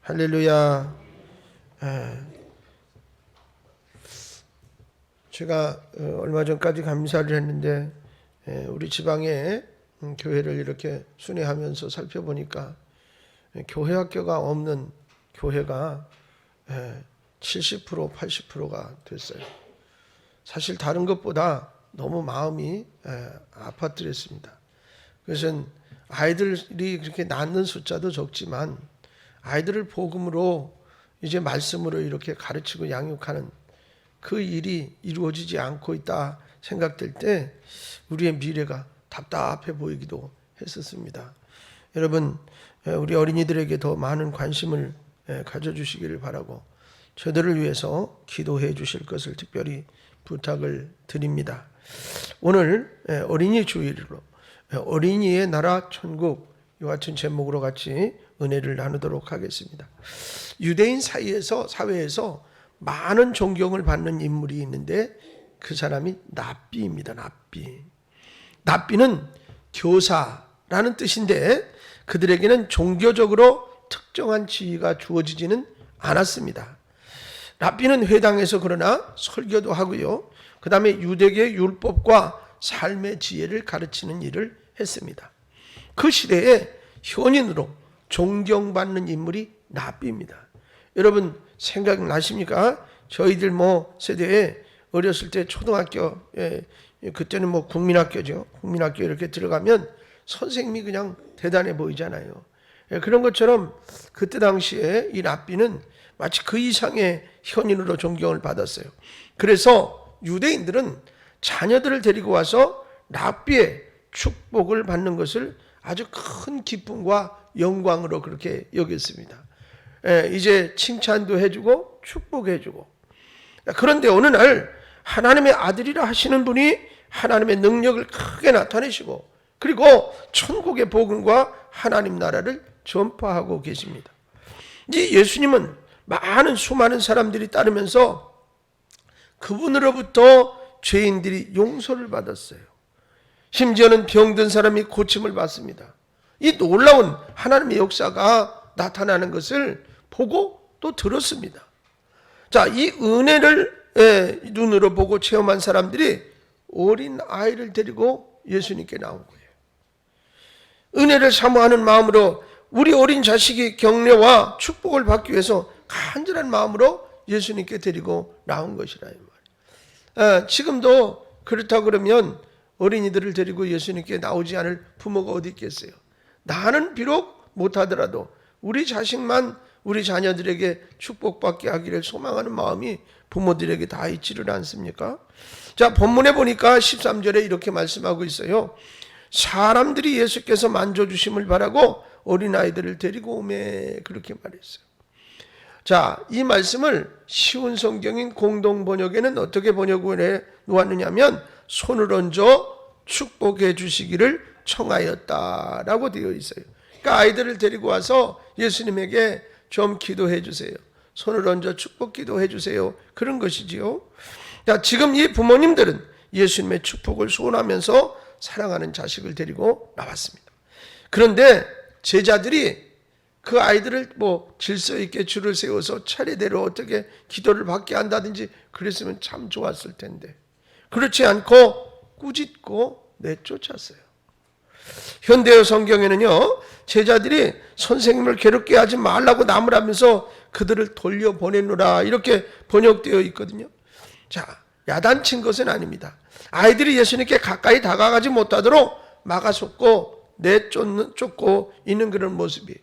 할렐루야. 제가 얼마 전까지 감사를 했는데 우리 지방에 교회를 이렇게 순회하면서 살펴보니까 교회 학교가 없는 교회가 70%, 80%가 됐어요. 사실 다른 것보다 너무 마음이 아팠더랬습니다. 그것은 아이들이 그렇게 낳는 숫자도 적지만 아이들을 복음으로 이제 말씀으로 이렇게 가르치고 양육하는 그 일이 이루어지지 않고 있다 생각될 때 우리의 미래가 답답해 보이기도 했었습니다. 여러분, 우리 어린이들에게 더 많은 관심을 가져주시기를 바라고 저들을 위해서 기도해 주실 것을 특별히 부탁을 드립니다. 오늘 어린이 주일로 어린이의 나라 천국 이와 같은 제목으로 같이 은혜를 나누도록 하겠습니다. 유대인 사회에서 많은 존경을 받는 인물이 있는데 그 사람이 랍비입니다. 랍비는 교사라는 뜻인데 그들에게는 종교적으로 특정한 지위가 주어지지는 않았습니다. 랍비는 회당에서 그러나 설교도 하고요. 그 다음에 유대계 율법과 삶의 지혜를 가르치는 일을 했습니다. 그 시대에 현인으로 존경받는 인물이 랍비입니다. 여러분 생각나십니까? 저희들 세대에 어렸을 때 초등학교에 그때는 국민학교죠. 국민학교 이렇게 들어가면 선생님이 그냥 대단해 보이잖아요. 그런 것처럼 그때 당시에 이 랍비는 마치 그 이상의 현인으로 존경을 받았어요. 그래서 유대인들은 자녀들을 데리고 와서 랍비의 축복을 받는 것을 아주 큰 기쁨과 영광으로 그렇게 여겼습니다. 이제 칭찬도 해주고 축복해주고. 그런데 어느 날 하나님의 아들이라 하시는 분이 하나님의 능력을 크게 나타내시고 그리고 천국의 복음과 하나님 나라를 전파하고 계십니다. 이 예수님은 수많은 사람들이 따르면서 그분으로부터 죄인들이 용서를 받았어요. 심지어는 병든 사람이 고침을 받습니다. 이 놀라운 하나님의 역사가 나타나는 것을 보고 또 들었습니다. 자, 이 은혜를 눈으로 보고 체험한 사람들이 어린 아이를 데리고 예수님께 나온 거예요. 은혜를 사모하는 마음으로 우리 어린 자식이 격려와 축복을 받기 위해서 간절한 마음으로 예수님께 데리고 나온 것이라 이 말이에요. 지금도 그렇다 그러면 어린이들을 데리고 예수님께 나오지 않을 부모가 어디 있겠어요? 나는 비록 못하더라도 우리 자식만 우리 자녀들에게 축복받게 하기를 소망하는 마음이 부모들에게 다 있지를 않습니까? 자, 본문에 보니까 13절에 이렇게 말씀하고 있어요. 사람들이 예수께서 만져주심을 바라고 어린아이들을 데리고 오매 그렇게 말했어요. 자, 이 말씀을 쉬운 성경인 공동번역에는 어떻게 번역을 해 놓았느냐면 손을 얹어 축복해 주시기를 청하였다라고 되어 있어요. 그러니까 아이들을 데리고 와서 예수님에게 좀 기도해 주세요. 손을 얹어 축복 기도해 주세요. 그런 것이지요. 자, 지금 이 부모님들은 예수님의 축복을 소원하면서 사랑하는 자식을 데리고 나왔습니다. 그런데 제자들이 그 아이들을 질서 있게 줄을 세워서 차례대로 어떻게 기도를 받게 한다든지 그랬으면 참 좋았을 텐데 그렇지 않고 꾸짖고 내쫓았어요. 현대어 성경에는요, 제자들이 선생님을 괴롭게 하지 말라고 나무라면서 그들을 돌려보내노라 이렇게 번역되어 있거든요. 자, 야단친 것은 아닙니다. 아이들이 예수님께 가까이 다가가지 못하도록 막아섰고 내쫓고 있는 그런 모습이.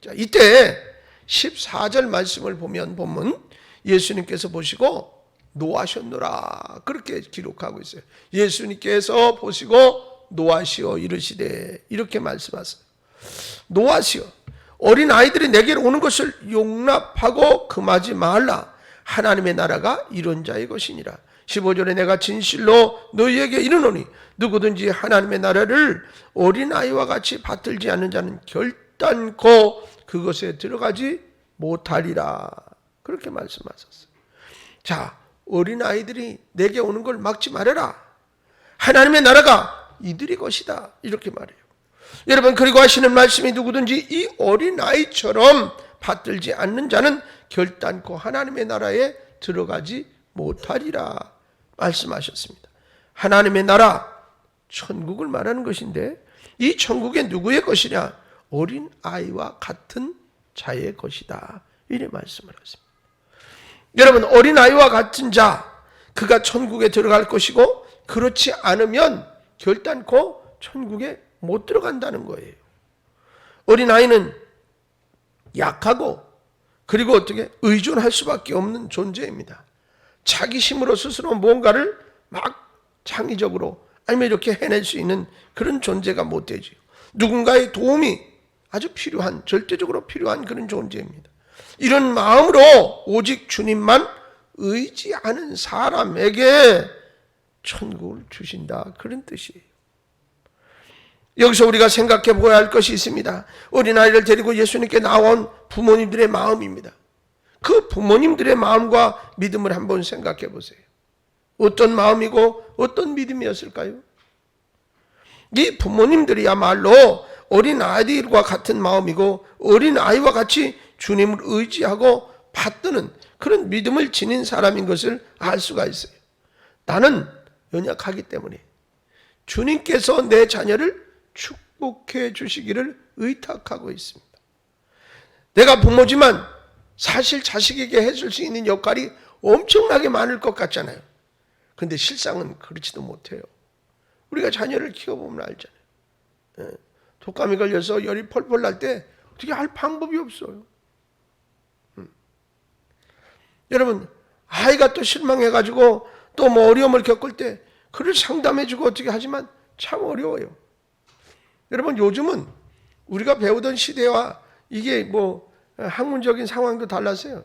자, 이때 14절 말씀을 보면 본문 예수님께서 보시고 노하셨노라 그렇게 기록하고 있어요. 예수님께서 보시고 노하시어 이르시되 이렇게 말씀하세요. 노하시어 어린 아이들이 내게로 오는 것을 용납하고 금하지 말라. 하나님의 나라가 이런 자의 것이니라. 15절에 내가 진실로 너희에게 이르노니 누구든지 하나님의 나라를 어린아이와 같이 받들지 않는 자는 결단코 그것에 들어가지 못하리라. 그렇게 말씀하셨어요. 자, 어린아이들이 내게 오는 걸 막지 말아라. 하나님의 나라가 이들의 것이다. 이렇게 말해요. 여러분, 그리고 하시는 말씀이 누구든지 이 어린아이처럼 받들지 않는 자는 결단코 하나님의 나라에 들어가지 못하리라 말씀하셨습니다. 하나님의 나라, 천국을 말하는 것인데 이 천국의 누구의 것이냐? 어린 아이와 같은 자의 것이다. 이래 말씀을 하십니다. 여러분, 어린 아이와 같은 자, 그가 천국에 들어갈 것이고 그렇지 않으면 결단코 천국에 못 들어간다는 거예요. 어린 아이는 약하고 그리고 어떻게 의존할 수밖에 없는 존재입니다. 자기 힘으로 스스로 뭔가를 막 창의적으로 아니면 이렇게 해낼 수 있는 그런 존재가 못 되죠. 누군가의 도움이 아주 필요한, 절대적으로 필요한 그런 존재입니다. 이런 마음으로 오직 주님만 의지하는 사람에게 천국을 주신다, 그런 뜻이에요. 여기서 우리가 생각해 보아야 할 것이 있습니다. 어린아이를 데리고 예수님께 나온 부모님들의 마음입니다. 그 부모님들의 마음과 믿음을 한번 생각해 보세요. 어떤 마음이고 어떤 믿음이었을까요? 이 부모님들이야말로 어린아이들과 같은 마음이고 어린아이와 같이 주님을 의지하고 받드는 그런 믿음을 지닌 사람인 것을 알 수가 있어요. 나는 연약하기 때문에 주님께서 내 자녀를 축복해 주시기를 의탁하고 있습니다. 내가 부모지만 사실 자식에게 해줄 수 있는 역할이 엄청나게 많을 것 같잖아요. 근데 실상은 그렇지도 못해요. 우리가 자녀를 키워보면 알잖아요. 독감이 걸려서 열이 펄펄 날 때 어떻게 할 방법이 없어요. 여러분, 아이가 또 실망해가지고 또 뭐 어려움을 겪을 때 그를 상담해주고 어떻게 하지만 참 어려워요. 여러분, 요즘은 우리가 배우던 시대와 이게 뭐 학문적인 상황도 달랐어요.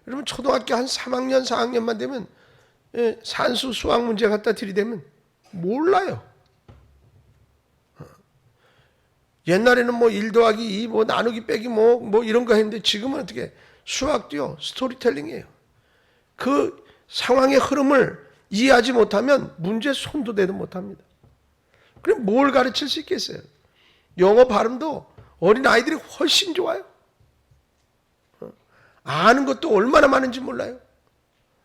여러분, 초등학교 한 3학년, 4학년만 되면 산수, 수학 문제 갖다 들이대면 몰라요. 옛날에는 뭐 1 더하기 2, 뭐 나누기 빼기 뭐 이런 거 했는데 지금은 어떻게 수학도요, 스토리텔링이에요. 그 상황의 흐름을 이해하지 못하면 문제 손도 대도 못합니다. 그럼 뭘 가르칠 수 있겠어요? 영어 발음도 어린 아이들이 훨씬 좋아요. 아는 것도 얼마나 많은지 몰라요.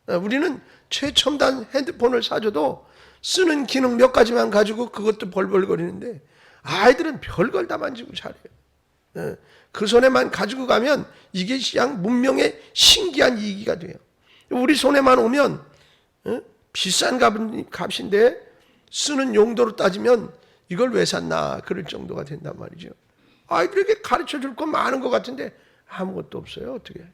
우리는 최첨단 핸드폰을 사줘도 쓰는 기능 몇 가지만 가지고 그것도 벌벌거리는데 아이들은 별걸 다 만지고 잘해요. 그 손에만 가지고 가면 이게 그냥 문명의 신기한 이기가 돼요. 우리 손에만 오면 비싼 값인데 쓰는 용도로 따지면 이걸 왜 샀나 그럴 정도가 된단 말이죠. 아이들에게 가르쳐 줄 건 많은 것 같은데 아무것도 없어요. 어떻게?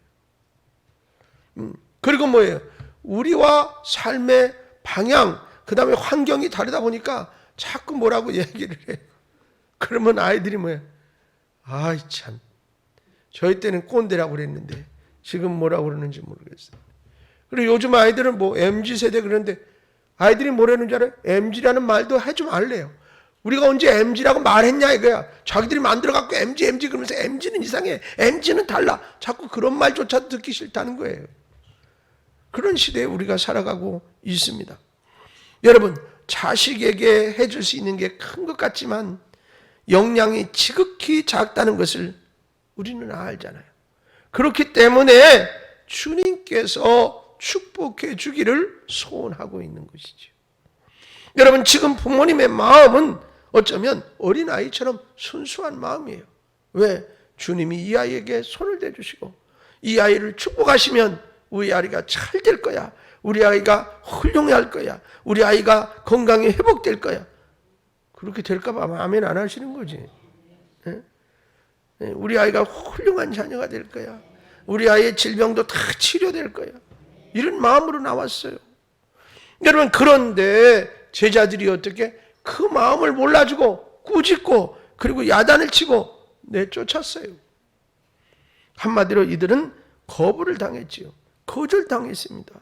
그리고 뭐예요? 우리와 삶의 방향, 그 다음에 환경이 다르다 보니까 자꾸 뭐라고 얘기를 해요. 그러면 아이들이 뭐예요? 아이 참, 저희 때는 꼰대라고 그랬는데 지금 뭐라고 그러는지 모르겠어요. 그리고 요즘 아이들은 뭐 MZ세대 그러는데 아이들이 뭐라는 줄 알아요? MZ라는 말도 하지 말래요. 우리가 언제 MZ라고 말했냐 이거야. 자기들이 만들어갖고 MZ 그러면서 MZ는 이상해, MZ는 달라. 자꾸 그런 말조차도 듣기 싫다는 거예요. 그런 시대에 우리가 살아가고 있습니다. 여러분, 자식에게 해줄 수 있는 게 큰 것 같지만 역량이 지극히 작다는 것을 우리는 알잖아요. 그렇기 때문에 주님께서 축복해 주기를 소원하고 있는 것이죠. 여러분, 지금 부모님의 마음은 어쩌면 어린아이처럼 순수한 마음이에요. 왜? 주님이 이 아이에게 손을 대주시고 이 아이를 축복하시면 우리 아이가 잘 될 거야. 우리 아이가 훌륭할 거야. 우리 아이가 건강이 회복될 거야. 그렇게 될까 봐 아멘 안 하시는 거지. 우리 아이가 훌륭한 자녀가 될 거야. 우리 아이의 질병도 다 치료될 거야. 이런 마음으로 나왔어요. 여러분, 그런데 제자들이 어떻게 그 마음을 몰라주고 꾸짖고 그리고 야단을 치고 내쫓았어요. 한마디로 이들은 거부를 당했지요. 거절당했습니다.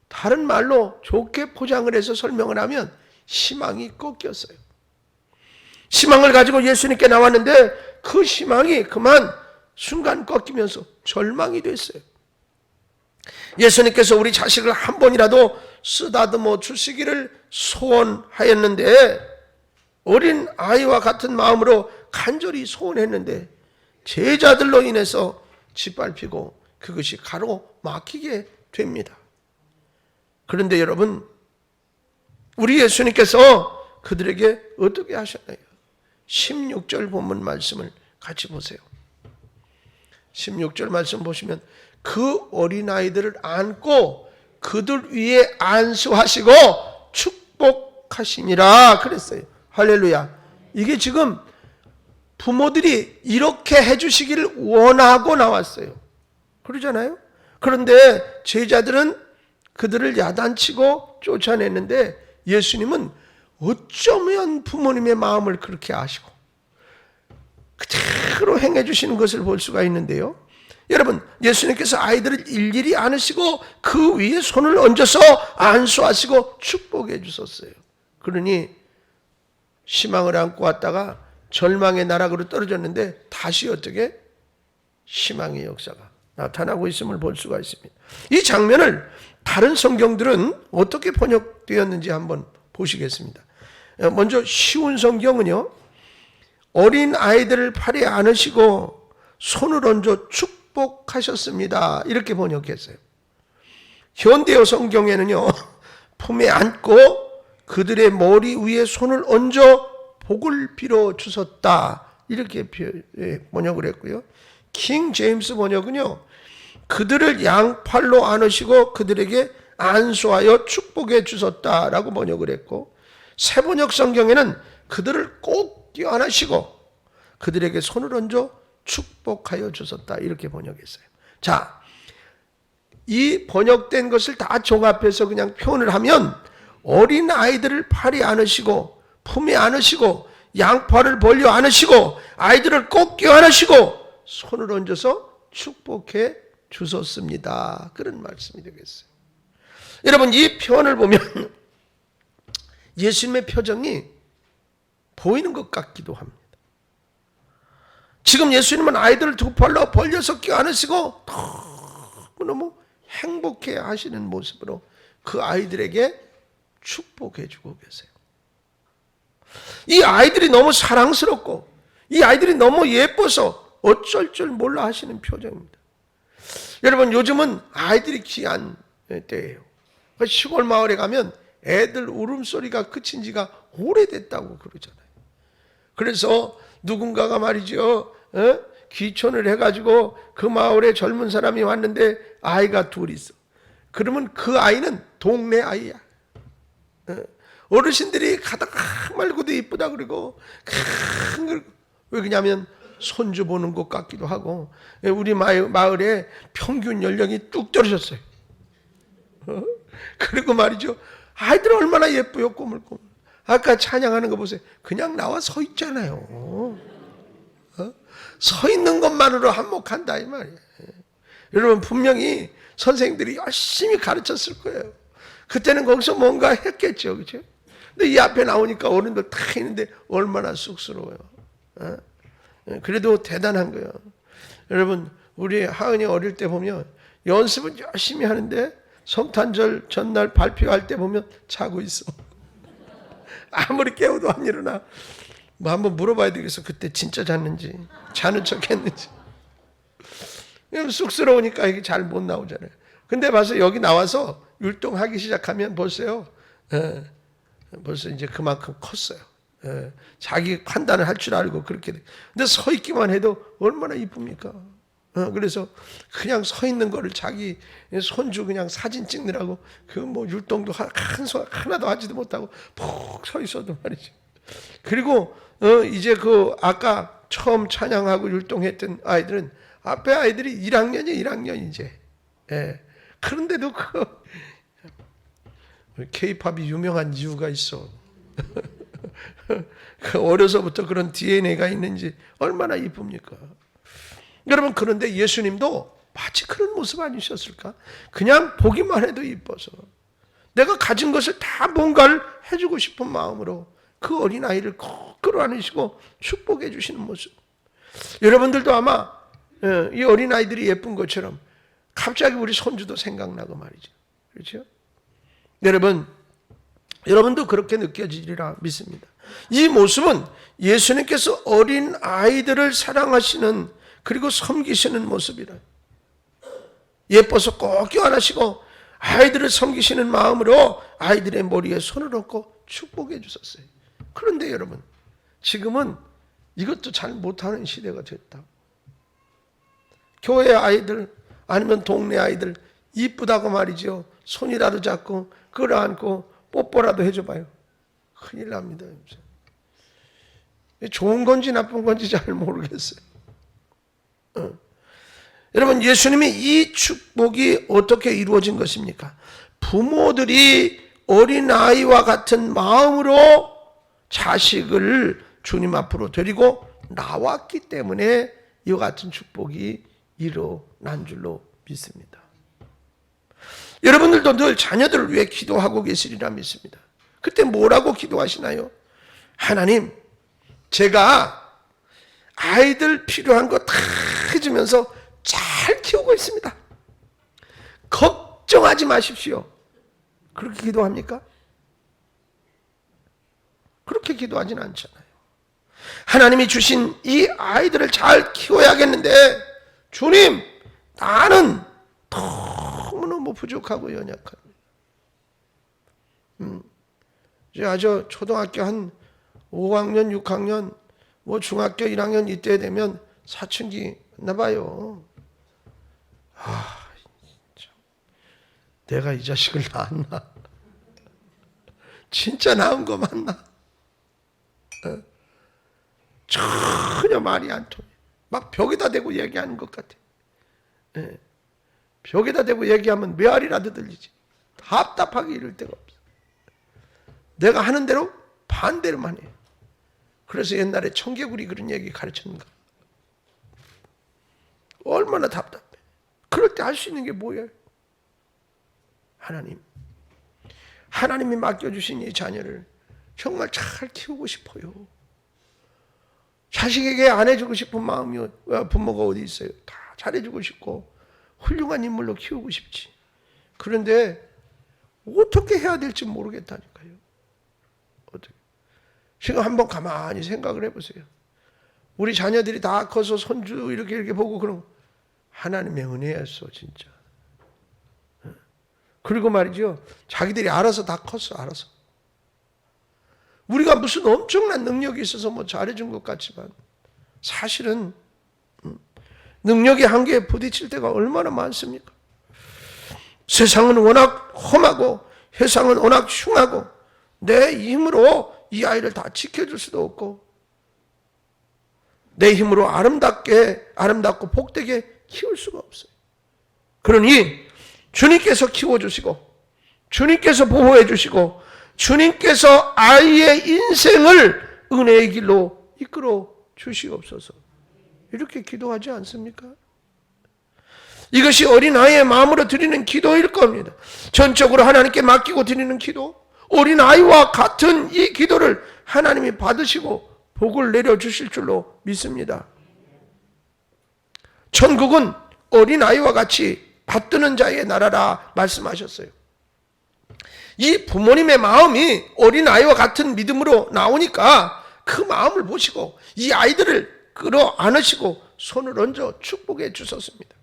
다른 말로 좋게 포장을 해서 설명을 하면 희망이 꺾였어요. 희망을 가지고 예수님께 나왔는데 그 희망이 그만 순간 꺾이면서 절망이 됐어요. 예수님께서 우리 자식을 한 번이라도 쓰다듬어 주시기를 소원하였는데 어린 아이와 같은 마음으로 간절히 소원했는데 제자들로 인해서 짓밟히고 그것이 가로막히게 됩니다. 그런데 여러분, 우리 예수님께서 그들에게 어떻게 하셨나요? 16절 본문 말씀을 같이 보세요. 16절 말씀 보시면 그 어린아이들을 안고 그들 위에 안수하시고 축복하시니라 그랬어요. 할렐루야. 이게 지금 부모들이 이렇게 해주시기를 원하고 나왔어요. 그러잖아요. 그런데 제자들은 그들을 야단치고 쫓아냈는데 예수님은 어쩌면 부모님의 마음을 그렇게 아시고 그대로 행해 주시는 것을 볼 수가 있는데요. 여러분, 예수님께서 아이들을 일일이 안으시고 그 위에 손을 얹어서 안수하시고 축복해 주셨어요. 그러니 희망을 안고 왔다가 절망의 나락으로 떨어졌는데 다시 어떻게 희망의 역사가 나타나고 있음을 볼 수가 있습니다. 이 장면을 다른 성경들은 어떻게 번역되었는지 한번 보시겠습니다. 먼저 쉬운 성경은요, 어린 아이들을 팔에 안으시고 손을 얹어 축복하셨습니다. 이렇게 번역했어요. 현대어 성경에는요, 품에 안고 그들의 머리 위에 손을 얹어 복을 빌어 주셨다. 이렇게 번역을 했고요. 킹 제임스 번역은요, 그들을 양팔로 안으시고 그들에게 안수하여 축복해 주셨다라고 번역을 했고, 새번역 성경에는 그들을 꼭 껴안으시고 그들에게 손을 얹어 축복하여 주셨다. 이렇게 번역했어요. 자, 이 번역된 것을 다 종합해서 그냥 표현을 하면 어린 아이들을 팔에 안으시고 품에 안으시고 양팔을 벌려 안으시고 아이들을 꼭 껴안으시고 손을 얹어서 축복해 주셨습니다. 그런 말씀이 되겠어요. 여러분, 이 표현을 보면 예수님의 표정이 보이는 것 같기도 합니다. 지금 예수님은 아이들을 두 팔로 벌려서 껴안으시고 너무 행복해 하시는 모습으로 그 아이들에게 축복해 주고 계세요. 이 아이들이 너무 사랑스럽고 이 아이들이 너무 예뻐서 어쩔 줄 몰라 하시는 표정입니다. 여러분, 요즘은 아이들이 귀한 때예요. 시골 마을에 가면 애들 울음소리가 그친 지가 오래됐다고 그러잖아요. 그래서 누군가가 말이죠, 귀촌을 해가지고 그 마을에 젊은 사람이 왔는데 아이가 둘 있어. 그러면 그 아이는 동네 아이야. 어르신들이 가다가 말고도 이쁘다 그러고 왜 그러냐면 손주 보는 것 같기도 하고. 우리 마을에 평균 연령이 뚝 떨어졌어요. 그리고 말이죠, 아이들 얼마나 예뻐요. 꼬물꼬물. 아까 찬양하는 거 보세요. 그냥 나와 서 있잖아요. 서 있는 것만으로 한몫한다 이 말이에요. 여러분, 분명히 선생님들이 열심히 가르쳤을 거예요. 그때는 거기서 뭔가 했겠죠, 그렇죠? 근데 이 앞에 나오니까 어른들 다 있는데 얼마나 쑥스러워요. 그래도 대단한 거예요. 여러분, 우리 하은이 어릴 때 보면 연습은 열심히 하는데 성탄절 전날 발표할 때 보면 자고 있어. 아무리 깨워도 안 일어나. 뭐 한번 물어봐야 되겠어. 그때 진짜 잤는지, 자는 척 했는지. 쑥스러우니까 이게 잘 못 나오잖아요. 근데 봐서 여기 나와서 율동하기 시작하면 벌써요, 벌써 이제 그만큼 컸어요. 자기 판단을 할 줄 알고 그렇게 돼. 근데 서 있기만 해도 얼마나 이쁩니까? 그래서 그냥 서 있는 거를 자기 손주 그냥 사진 찍느라고 그 뭐 율동도 하나도 하지도 못하고 푹 서 있어도 말이죠. 그리고 이제 그 아까 처음 찬양하고 율동했던 아이들은 앞에 아이들이 1학년이에요. 1학년 이제. 그런데도 그 K-팝이 유명한 이유가 있어. 어려서부터 그런 DNA가 있는지 얼마나 이쁩니까? 여러분, 그런데 예수님도 마치 그런 모습 아니셨을까? 그냥 보기만 해도 이뻐서 내가 가진 것을 다 뭔가를 해주고 싶은 마음으로 그 어린아이를 꼭 끌어안으시고 축복해 주시는 모습. 여러분들도 아마 이 어린아이들이 예쁜 것처럼 갑자기 우리 손주도 생각나고 말이죠. 그렇죠? 여러분도 그렇게 느껴지리라 믿습니다. 이 모습은 예수님께서 어린 아이들을 사랑하시는 그리고 섬기시는 모습이라. 예뻐서 꼭 껴안으시고 아이들을 섬기시는 마음으로 아이들의 머리에 손을 얹고 축복해 주셨어요. 그런데 여러분, 지금은 이것도 잘 못하는 시대가 됐다. 교회 아이들 아니면 동네 아이들 이쁘다고 말이죠. 손이라도 잡고 끌어안고 뽀뽀라도 해줘봐요. 큰일 납니다. 좋은 건지 나쁜 건지 잘 모르겠어요. 여러분, 예수님이 이 축복이 어떻게 이루어진 것입니까? 부모들이 어린아이와 같은 마음으로 자식을 주님 앞으로 데리고 나왔기 때문에 이와 같은 축복이 일어난 줄로 믿습니다. 여러분들도 늘 자녀들을 위해 기도하고 계시리라 믿습니다. 그때 뭐라고 기도하시나요? 하나님, 제가 아이들 필요한 거 다 해주면서 잘 키우고 있습니다. 걱정하지 마십시오. 그렇게 기도합니까? 그렇게 기도하진 않잖아요. 하나님이 주신 이 아이들을 잘 키워야겠는데 주님, 나는 너무너무 부족하고 연약합니다. 아주 초등학교 한 5학년, 6학년, 뭐 중학교 1학년 이때 되면 사춘기 나봐요. 참, 내가 이 자식을 낳았나? 진짜 낳은 거 맞나? 전혀 말이 안 통해. 막 벽에다 대고 얘기하는 것 같아. 벽에다 대고 얘기하면 메아리라도 들리지. 답답하게 이럴 데가 없어. 내가 하는 대로 반대로만 해. 그래서 옛날에 청개구리 그런 얘기 가르쳤는가. 얼마나 답답해. 그럴 때 할 수 있는 게 뭐예요? 하나님이 맡겨주신 이 자녀를 정말 잘 키우고 싶어요. 자식에게 안 해주고 싶은 마음이 부모가 어디 있어요? 다 잘해주고 싶고 훌륭한 인물로 키우고 싶지. 그런데 어떻게 해야 될지 모르겠다니까요. 어떻게? 지금 한번 가만히 생각을 해보세요. 우리 자녀들이 다 커서 손주 이렇게 보고 그럼 하나님의 은혜였어 진짜. 그리고 말이죠, 자기들이 알아서 다 컸어. 알아서. 우리가 무슨 엄청난 능력이 있어서 뭐 잘해준 것 같지만 사실은 능력의 한계에 부딪힐 때가 얼마나 많습니까? 세상은 워낙 험하고 세상은 워낙 흉하고 내 힘으로 이 아이를 다 지켜줄 수도 없고 내 힘으로 아름답고 복되게 키울 수가 없어요. 그러니 주님께서 키워주시고 주님께서 보호해 주시고 주님께서 아이의 인생을 은혜의 길로 이끌어 주시옵소서. 이렇게 기도하지 않습니까? 이것이 어린아이의 마음으로 드리는 기도일 겁니다. 전적으로 하나님께 맡기고 드리는 기도, 어린아이와 같은 이 기도를 하나님이 받으시고 복을 내려주실 줄로 믿습니다. 천국은 어린아이와 같이 받드는 자의 나라라 말씀하셨어요. 이 부모님의 마음이 어린아이와 같은 믿음으로 나오니까 그 마음을 보시고 이 아이들을 끌어안으시고 손을 얹어 축복해 주셨습니다.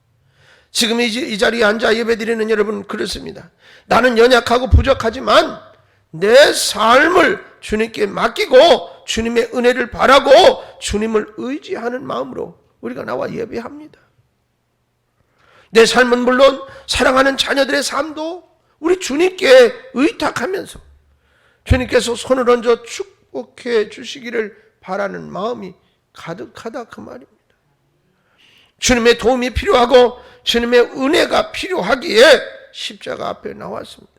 지금 이 자리에 앉아 예배드리는 여러분 그렇습니다. 나는 연약하고 부족하지만 내 삶을 주님께 맡기고 주님의 은혜를 바라고 주님을 의지하는 마음으로 우리가 나와 예배합니다. 내 삶은 물론 사랑하는 자녀들의 삶도 우리 주님께 의탁하면서 주님께서 손을 얹어 축복해 주시기를 바라는 마음이 가득하다 그 말입니다. 주님의 도움이 필요하고 주님의 은혜가 필요하기에 십자가 앞에 나왔습니다.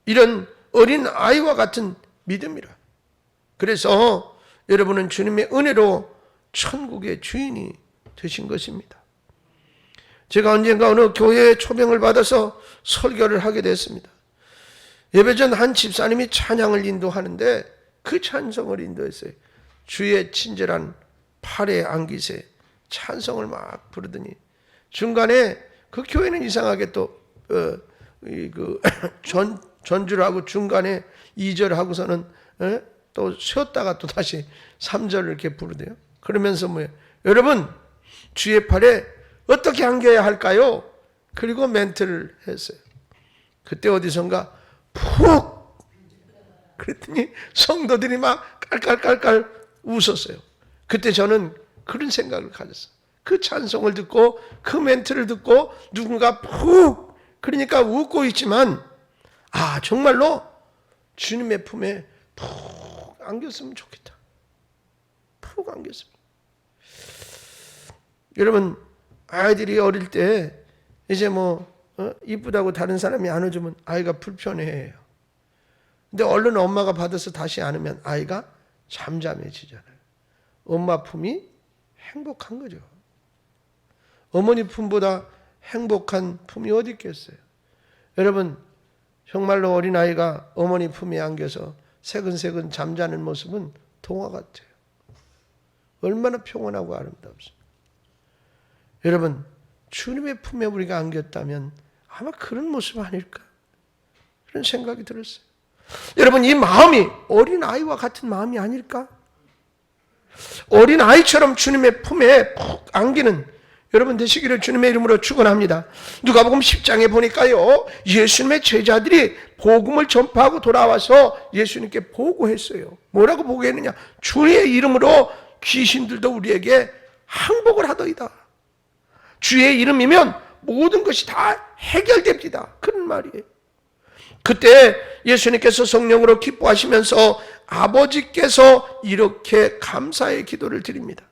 이런 어린 아이와 같은 믿음이라. 그래서 여러분은 주님의 은혜로 천국의 주인이 되신 것입니다. 제가 언젠가 어느 교회에 초병을 받아서 설교를 하게 됐습니다. 예배 전 한 집사님이 찬양을 인도하는데 그 찬송을 인도했어요. 주의 친절한 팔에 안기세 찬송을 막 부르더니 중간에 그 교회는 이상하게 또 전주를 하고 중간에 2절 하고서는 또 쉬었다가 또 다시 3절을 이렇게 부르대요. 그러면서 뭐예요? 여러분, 주의 팔에 어떻게 안겨야 할까요? 그리고 멘트를 했어요. 그때 어디선가 푹 그랬더니 성도들이 막 깔깔깔깔 웃었어요. 그때 저는 그런 생각을 가졌어요. 그 찬송을 듣고 그 멘트를 듣고 누군가 푹 그러니까 웃고 있지만 정말로 주님의 품에 푹 안겼으면 좋겠다. 푹 안겼으면. 여러분 아이들이 어릴 때 이제 이쁘다고 다른 사람이 안아주면 아이가 불편해해요. 근데 얼른 엄마가 받아서 다시 안으면 아이가 잠잠해지잖아요. 엄마 품이 행복한 거죠. 어머니 품보다 행복한 품이 어디 있겠어요. 여러분 정말로 어린아이가 어머니 품에 안겨서 새근새근 잠자는 모습은 동화 같아요. 얼마나 평온하고 아름답습니까. 여러분 주님의 품에 우리가 안겼다면 아마 그런 모습 아닐까 그런 생각이 들었어요. 여러분 이 마음이 어린아이와 같은 마음이 아닐까? 어린아이처럼 주님의 품에 푹 안기는 여러분 되시기를 주님의 이름으로 축원합니다. 누가복음 10장에 보니까요, 예수님의 제자들이 복음을 전파하고 돌아와서 예수님께 보고했어요. 뭐라고 보고했느냐? 주의 이름으로 귀신들도 우리에게 항복을 하더이다. 주의 이름이면 모든 것이 다 해결됩니다. 그런 말이에요. 그때 예수님께서 성령으로 기뻐하시면서 아버지께서 이렇게 감사의 기도를 드립니다.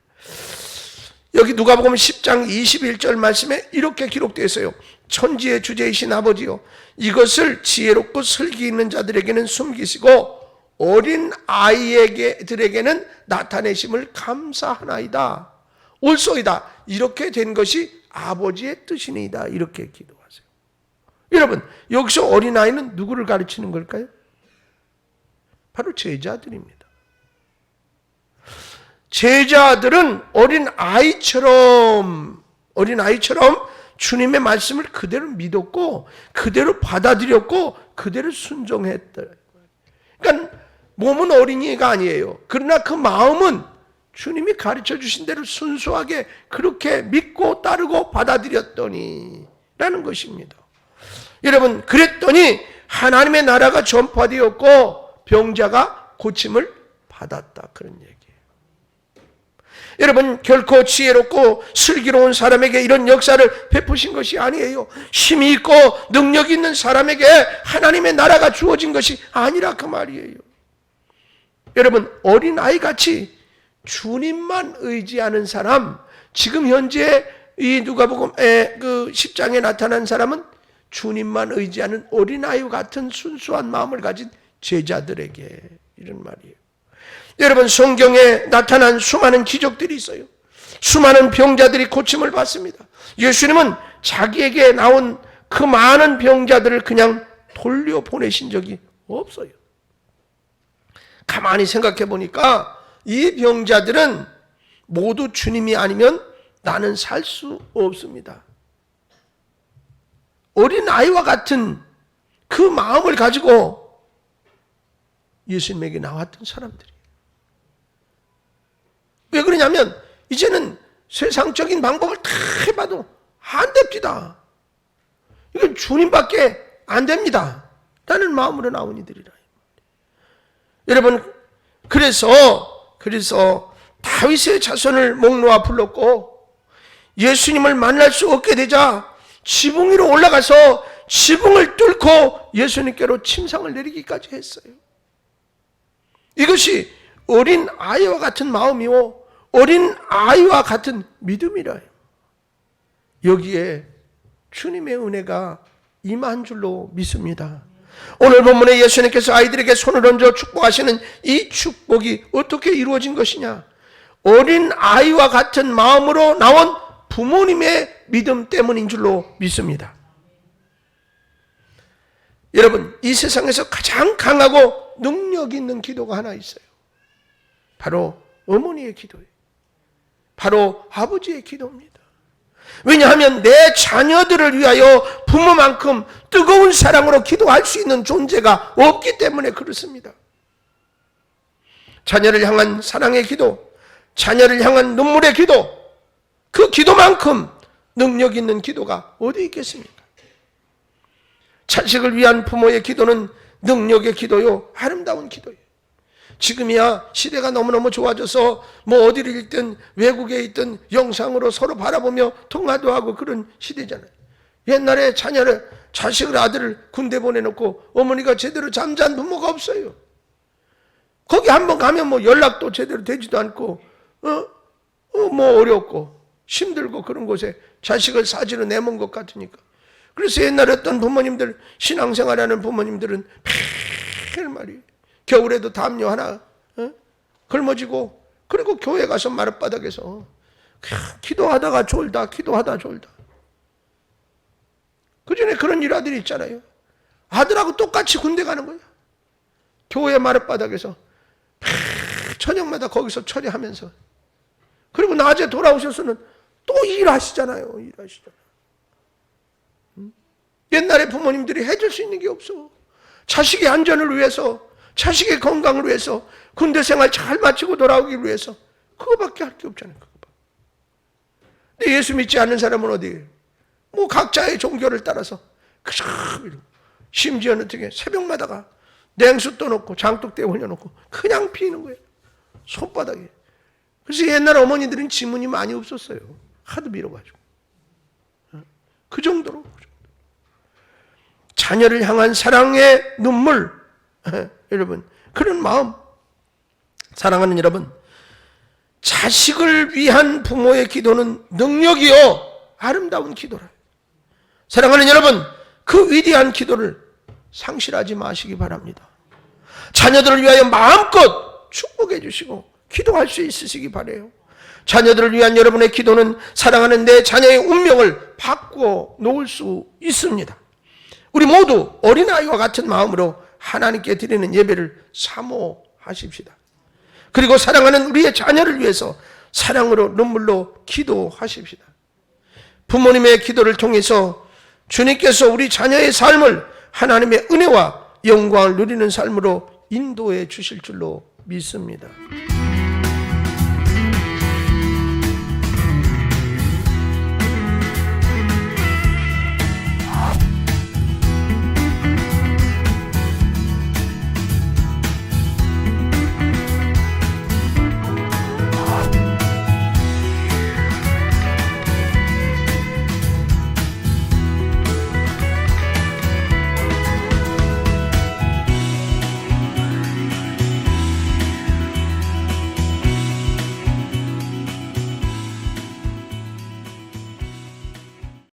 여기 누가복음 10장 21절 말씀에 이렇게 기록되어 있어요. 천지의 주제이신 아버지요, 이것을 지혜롭고 슬기 있는 자들에게는 숨기시고 어린 아이들에게는 나타내심을 감사하나이다. 옳소이다. 이렇게 된 것이 아버지의 뜻이니이다. 이렇게 기도하세요. 여러분 여기서 어린아이는 누구를 가르치는 걸까요? 바로 제자들입니다. 제자들은 어린아이처럼 주님의 말씀을 그대로 믿었고 그대로 받아들였고 그대로 순종했다. 그러니까 몸은 어린이가 아니에요. 그러나 그 마음은 주님이 가르쳐 주신 대로 순수하게 그렇게 믿고 따르고 받아들였더니 라는 것입니다. 여러분 그랬더니 하나님의 나라가 전파되었고 병자가 고침을 받았다. 그런 얘기예요. 여러분 결코 지혜롭고 슬기로운 사람에게 이런 역사를 베푸신 것이 아니에요. 힘이 있고 능력이 있는 사람에게 하나님의 나라가 주어진 것이 아니라 그 말이에요. 여러분 어린아이같이 주님만 의지하는 사람, 지금 현재 이 누가복음 그 10장에 나타난 사람은 주님만 의지하는 어린아이와 같은 순수한 마음을 가진 제자들에게 이런 말이에요. 여러분 성경에 나타난 수많은 기적들이 있어요. 수많은 병자들이 고침을 받습니다. 예수님은 자기에게 나온 그 많은 병자들을 그냥 돌려보내신 적이 없어요. 가만히 생각해 보니까 이 병자들은 모두 주님이 아니면 나는 살 수 없습니다. 어린아이와 같은 그 마음을 가지고 예수님에게 나왔던 사람들이에요. 왜 그러냐면 이제는 세상적인 방법을 다 해봐도 안 됩니다. 이건 주님밖에 안 됩니다. 라는 마음으로 나온 이들이라. 여러분 그래서 다윗의 자손을 목 놓아 불렀고 예수님을 만날 수 없게 되자 지붕 위로 올라가서 지붕을 뚫고 예수님께로 침상을 내리기까지 했어요. 이것이 어린 아이와 같은 마음이요 어린 아이와 같은 믿음이라. 여기에 주님의 은혜가 임한 줄로 믿습니다. 오늘 본문에 예수님께서 아이들에게 손을 얹어 축복하시는 이 축복이 어떻게 이루어진 것이냐? 어린 아이와 같은 마음으로 나온 부모님의 믿음 때문인 줄로 믿습니다. 여러분 이 세상에서 가장 강하고 능력 있는 기도가 하나 있어요. 바로 어머니의 기도예요. 바로 아버지의 기도입니다. 왜냐하면 내 자녀들을 위하여 부모만큼 뜨거운 사랑으로 기도할 수 있는 존재가 없기 때문에 그렇습니다. 자녀를 향한 사랑의 기도, 자녀를 향한 눈물의 기도, 그 기도만큼 능력 있는 기도가 어디 있겠습니까? 자식을 위한 부모의 기도는 능력의 기도요, 아름다운 기도예요. 지금이야 시대가 너무너무 좋아져서 뭐 어디를 있든 외국에 있든 영상으로 서로 바라보며 통화도 하고 그런 시대잖아요. 옛날에 자식을 아들을 군대 보내놓고 어머니가 제대로 잠잔 부모가 없어요. 거기 한번 가면 뭐 연락도 제대로 되지도 않고 뭐 어렵고 힘들고 그런 곳에 자식을 사지로 내몬 것 같으니까. 그래서 옛날에 어떤 부모님들, 신앙생활하는 부모님들은 매일 말이에요. 겨울에도 담요 하나 걸머지고, 그리고 교회 가서 마룻바닥에서 기도하다가 졸다 그 전에 그런 일화들이 있잖아요. 아들하고 똑같이 군대 가는 거야. 교회 마룻바닥에서 저녁마다 거기서 처리하면서, 그리고 낮에 돌아오셔서는 또 일하시잖아요. 옛날에 부모님들이 해줄 수 있는 게 없어. 자식의 안전을 위해서, 자식의 건강을 위해서, 군대 생활 잘 마치고 돌아오기 위해서 그거밖에 할 게 없잖아요. 근데 예수 믿지 않는 사람은 어디? 뭐 각자의 종교를 따라서 그저 심지어는 어떻게 새벽마다가 냉수 떠놓고 장독대 올려놓고 그냥 피는 거예요. 손바닥에. 그래서 옛날 어머니들은 지문이 많이 없었어요. 하도 밀어가지고. 그 정도로. 자녀를 향한 사랑의 눈물, 여러분, 그런 마음. 사랑하는 여러분, 자식을 위한 부모의 기도는 능력이요, 아름다운 기도라. 사랑하는 여러분, 그 위대한 기도를 상실하지 마시기 바랍니다. 자녀들을 위하여 마음껏 축복해 주시고 기도할 수 있으시기 바라요. 자녀들을 위한 여러분의 기도는 사랑하는 내 자녀의 운명을 바꾸어 놓을 수 있습니다. 우리 모두 어린아이와 같은 마음으로 하나님께 드리는 예배를 사모하십시다. 그리고 사랑하는 우리의 자녀를 위해서 사랑으로 눈물로 기도하십시다. 부모님의 기도를 통해서 주님께서 우리 자녀의 삶을 하나님의 은혜와 영광을 누리는 삶으로 인도해 주실 줄로 믿습니다.